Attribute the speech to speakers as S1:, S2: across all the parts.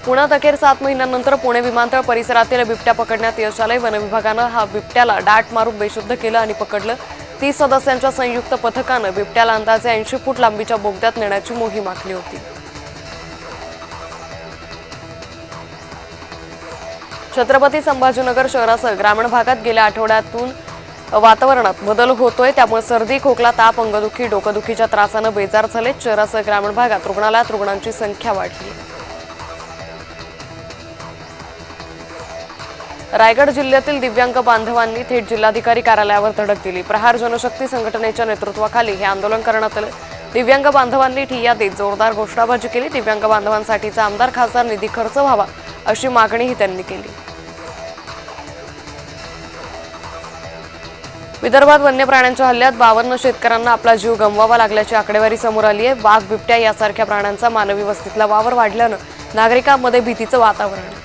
S1: पुण्यात अखेर 7 महिन्यांनंतर पुणे विमानतळ परिसरातील बिबट्या पकडण्यात यश आले। वन विभागानं हा बिबट्याला डाट मारून बेशुद्ध केलं आणि पकडलं। 30 सदस्यांच्या संयुक्त पथकानं बिबट्याला अंदाजे 80 फूट लांबीच्या बोगद्यात नेण्याची मोहीम आखली होती। छत्रपती संभाजीनगर शहरासह ग्रामीण भागात गेल्या आठवड्यातून वातावरणात बदल होतोय, त्यामुळे सर्दी, खोकला, ताप, अंगदुखी, डोकदुखीच्या त्रासानं बेजार झाले। शहरासह ग्रामीण भागात रुग्णालयात रुग्णांची संख्या वाढली। रायगड जिल्ह्यातील दिव्यांग बांधवांनी थेट जिल्हाधिकारी कार्यालयावर धडक दिली। प्रहार जनशक्ती संघटनेच्या नेतृत्वाखाली हे आंदोलन करण्यात आलं। दिव्यांग बांधवांनी ठिय्या देत जोरदार घोषणाबाजी केली। दिव्यांग बांधवांसाठीचा आमदार खासदार निधी खर्च व्हावा अशी मागणीही त्यांनी केली। विदर्भात वन्य प्राण्यांच्या हल्ल्यात 52 शेतकऱ्यांना आपला जीव गमवावा लागल्याची आकडेवारी समोर आली आहे। वाघ, बिबट्या यासारख्या प्राण्यांचा मानवी वस्तीतला वावर वाढल्यानं नागरिकांमध्ये भीतीचं वातावरण आहे।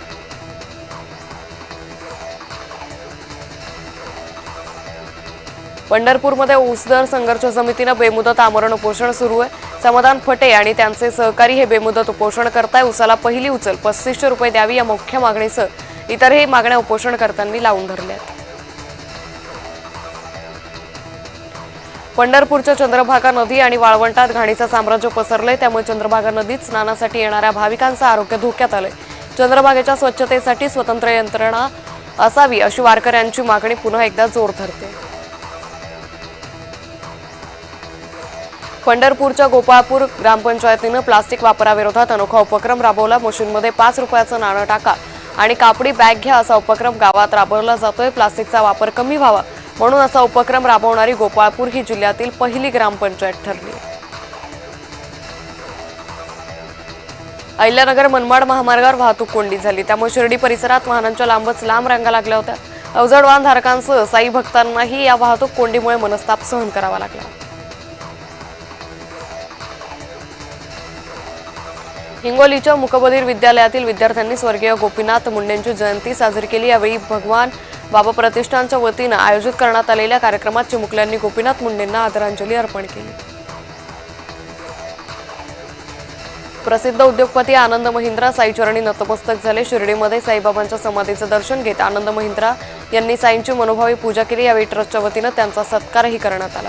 S1: पंढरपूरमध्ये ऊसदर संघर्ष समितीनं बेमुदत आमरण उपोषण सुरू आहे। समाधान फटे आणि त्यांचे सहकारी हे बेमुदत उपोषण करताय। ऊसाला पहिली उचल 3500 रुपये द्यावी या मुख्य मागणीसह इतरही मागण्या उपोषणकर्त्यांनी लावून धरल्या आहेत। पंढरपूरच्या चंद्रभागा नदी आणि वाळवंटात घाणीचं साम्राज्य पसरलंय, त्यामुळे चंद्रभागा नदीत स्नानासाठी येणाऱ्या भाविकांचं आरोग्य धोक्यात आलंय। चंद्रभागेच्या स्वच्छतेसाठी स्वतंत्र यंत्रणा असावी अशी वारकऱ्यांची मागणी पुन्हा एकदा जोर धरते। पंढरपूरच्या गोपाळपूर ग्रामपंचायतीनं प्लास्टिक वापराविरोधात अनोखा उपक्रम राबवला। मशीनमध्ये 5 रुपयाचं नाणं टाका आणि कापडी बॅग घ्या असा उपक्रम गावात राबवला जातोय। प्लास्टिकचा वापर कमी व्हावा म्हणून असा उपक्रम राबवणारी गोपाळपूर ही जिल्ह्यातील पहिली ग्रामपंचायत ठरली। अहिल्यानगर मनमाड महामार्गावर वाहतूक कोंडी झाली, त्यामुळे शिर्डी परिसरात वाहनांच्या लांबच लांब रांगा लागल्या होत्या। अवजड वाहनधारकांसह साई भक्तांनाही या वाहतूक कोंडीमुळे मनस्ताप सहन करावा लागला। हिंगोलीच्या मुकबधीर विद्यालयातील विद्यार्थ्यांनी स्वर्गीय गोपीनाथ मुंडेंची जयंती साजरी केली। यावेळी भगवान बाबा प्रतिष्ठानच्या वतीनं आयोजित करण्यात आलेल्या कार्यक्रमात चिमुकल्यांनी गोपीनाथ मुंडेंना आदरांजली अर्पण केली। प्रसिद्ध उद्योगपती आनंद महिंद्रा साईचरणी नतमस्तक झाले। शिर्डीमध्ये साईबाबांच्या समाधीचं दर्शन घेत आनंद महिंद्रा यांनी साईंची मनोभावी पूजा केली। यावेळी ट्रस्टच्या वतीनं त्यांचा सत्कारही करण्यात आला।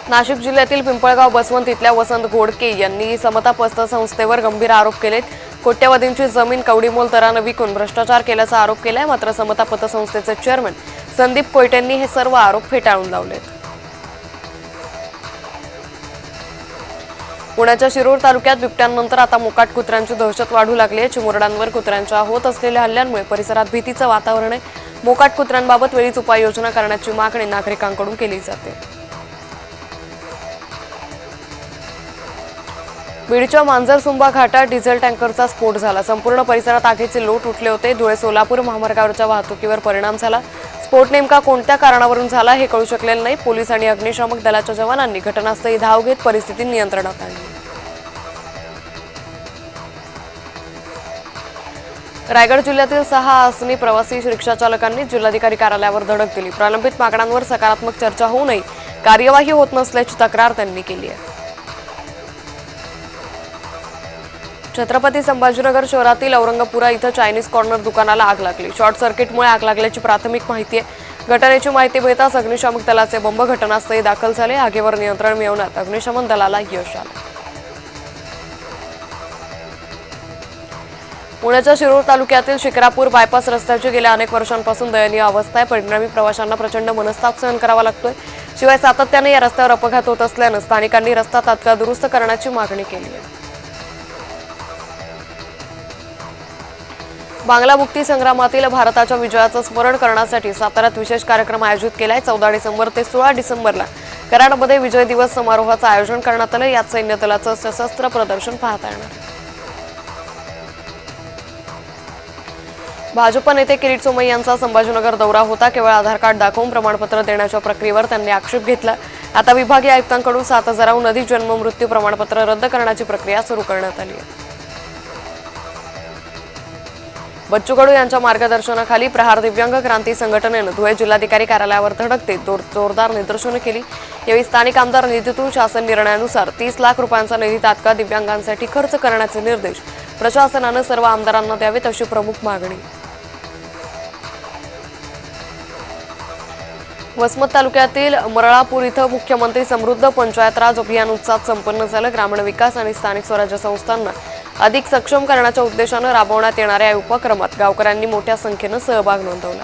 S1: नाशिक जिल्ह्यातील पिंपळगाव बसवंत इथल्या वसंत घोडके यांनी समता पतसंस्थेवर गंभीर आरोप केलेत। कोट्यवधींची जमीन कवडीमोल दरानं विकून भ्रष्टाचार केल्याचा आरोप केलाय। मात्र समता पतसंस्थेचे चेअरमन संदीप कोयटेंनी हे सर्व आरोप फेटाळून लावलेत। पुण्याच्या शिरूर तालुक्यात बिबट्यांनंतर आता मोकाट कुत्र्यांची दहशत वाढू लागली आहे। चिमुरड्यांवर कुत्र्यांच्या होत असलेल्या हल्ल्यांमुळे परिसरात भीतीचं वातावरण आहे। मोकाट कुत्र्यांबाबत वेळीच उपाययोजना करण्याची मागणी नागरिकांकडून केली जाते। बीडच्या मांजरसुंबा घाटात डिझेल टँकरचा स्फोट झाला। संपूर्ण परिसरात आगीचे लोट उठले होते। धुळे सोलापूर महामार्गावरच्या वाहतुकीवर परिणाम झाला। स्फोट नेमका कोणत्या कारणावरून झाला हे कळू शकलेलं नाही। पोलीस आणि अग्निशामक दलाच्या जवानांनी घटनास्थळी धाव घेत परिस्थिती नियंत्रणात आणली। रायगड जिल्ह्यातील 6 आसनी प्रवासी रिक्षाचालकांनी जिल्हाधिकारी कार्यालयावर धडक दिली। प्रलंबित मागण्यांवर सकारात्मक चर्चा होऊनही कार्यवाही होत नसल्याची तक्रार त्यांनी केली आहे। छत्रपती संभाजीनगर शहरातील औरंगपुरा इथं चायनीज कॉर्नर दुकानाला आग लागली। शॉर्ट सर्किटमुळे आग लागल्याची प्राथमिक माहिती आहे। घटनेची माहिती मिळताच अग्निशामक दलाचे बंब घटनास्थळी दाखल झाले। आगीवर नियंत्रण मिळवण्यात अग्निशमन दलाला यश आलं। पुण्याच्या शिरूर तालुक्यातील शिक्रापूर बायपास रस्त्याची गेल्या अनेक वर्षांपासून दयनीय अवस्था आहे। परिणामी प्रवाशांना प्रचंड मनस्ताप सहन करावा लागतोय। शिवाय सातत्याने या रस्त्यावर अपघात होत असल्यानं स्थानिकांनी रस्ता तात्काळ दुरुस्त करण्याची मागणी केली आहे। बांगला मुक्ती संग्रामातील भारताच्या विजयाचं स्मरण करण्यासाठी साताऱ्यात विशेष कार्यक्रम आयोजित केलाय। 14 डिसेंबर ते 16 डिसेंबरला कराडमध्ये विजय दिवस समारोहाचं आयोजन करण्यात आलं। यात सैन्य दलाचं सशस्त्र प्रदर्शन पाहता येणार आहे। भाजप नेते किरीट सोमय्या यांचा संभाजीनगर दौरा होता। केवळ आधार कार्ड दाखवून प्रमाणपत्र देण्याच्या प्रक्रियेवर त्यांनी आक्षेप घेतला। आता विभागीय आयुक्तांकडून 7000हून अधिक जन्म मृत्यू प्रमाणपत्र रद्द करण्याची प्रक्रिया सुरू करण्यात आली आहे। बच्चू कडू यांच्या मार्गदर्शनाखाली प्रहार दिव्यांग क्रांती संघटनेनं धुळे जिल्हाधिकारी कार्यालयावर धडक देत जोरदार निदर्शनं केली। यावेळी स्थानिक आमदार निधीतून शासन निर्णयानुसार 30 लाख रुपयांचा निधी तात्काळ दिव्यांगांसाठी खर्च करण्याचे निर्देश प्रशासनानं सर्व आमदारांना द्यावेत अशी प्रमुख मागणी। वसमत तालुक्यातील मरळापूर इथं मुख्यमंत्री समृद्ध पंचायत राज अभियान उत्साहात संपन्न झालं। ग्रामीण विकास आणि स्थानिक स्वराज्य संस्थांना अधिक सक्षम करण्याच्या उद्देशानं राबवण्यात येणाऱ्या या उपक्रमात गावकऱ्यांनी मोठ्या संख्येनं सहभाग नोंदवला।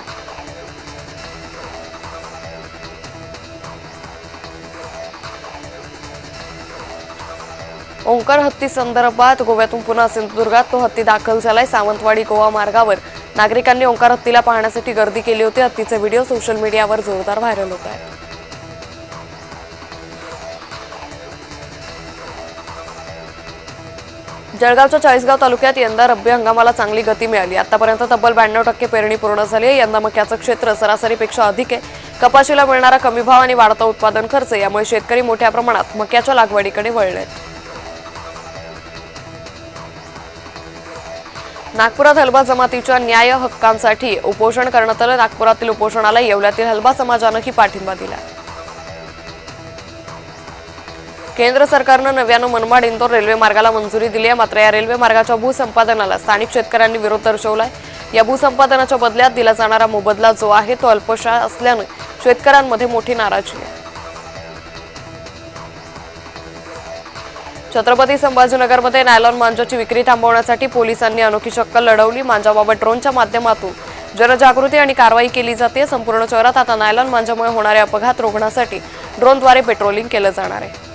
S1: ओंकार हत्ती संदर्भात गोव्यातून पुन्हा सिंधुदुर्गात तो हत्ती दाखल झालाय। सावंतवाडी गोवा मार्गावर नागरिकांनी ओंकार हत्तीला पाहण्यासाठी गर्दी केली होती। हत्तीचे व्हिडिओ सोशल मीडियावर जोरदार व्हायरल होत आहेत। जळगावच्या चाळीसगाव तालुक्यात यंदा रब्बी हंगामाला चांगली गती मिळाली। आतापर्यंत तब्बल 92% पेरणी पूर्ण झाली आहे। यंदा मक्याचं क्षेत्र सरासरीपेक्षा अधिक आहे। कपाशीला मिळणारा कमी भाव आणि वाढता उत्पादन खर्च यामुळे शेतकरी मोठ्या प्रमाणात मक्याच्या लागवडीकडे वळलेत। नागपुरात हलबा जमातीच्या न्याय हक्कांसाठी उपोषण करण्यात आलं। नागपुरातील उपोषणाला येवल्यातील हलबा समाजानंही पाठिंबा दिला। केंद्र सरकारनं नव्यानं मनमाड इंदोर रेल्वे मार्गाला मंजुरी दिली आहे। मात्र या रेल्वे मार्गाच्या भूसंपादनाला स्थानिक शेतकऱ्यांनी विरोध दर्शवलाय। या भूसंपादनाच्या बदल्यात दिला जाणारा मोबदला जो आहे तो अल्पशा असल्यानं शेतकऱ्यांमध्ये मोठी नाराजी आहे। छत्रपती संभाजीनगरमध्ये नायलॉन मांजाची विक्री थांबवण्यासाठी पोलिसांनी अनोखी शक्कल लढवली। मांजाबाबत ड्रोनच्या माध्यमातून जनजागृती आणि कारवाई केली जाते। संपूर्ण शहरात आता नायलॉन मांजामुळे होणारे अपघात रोखण्यासाठी ड्रोनद्वारे पेट्रोलिंग केलं जाणार आहे।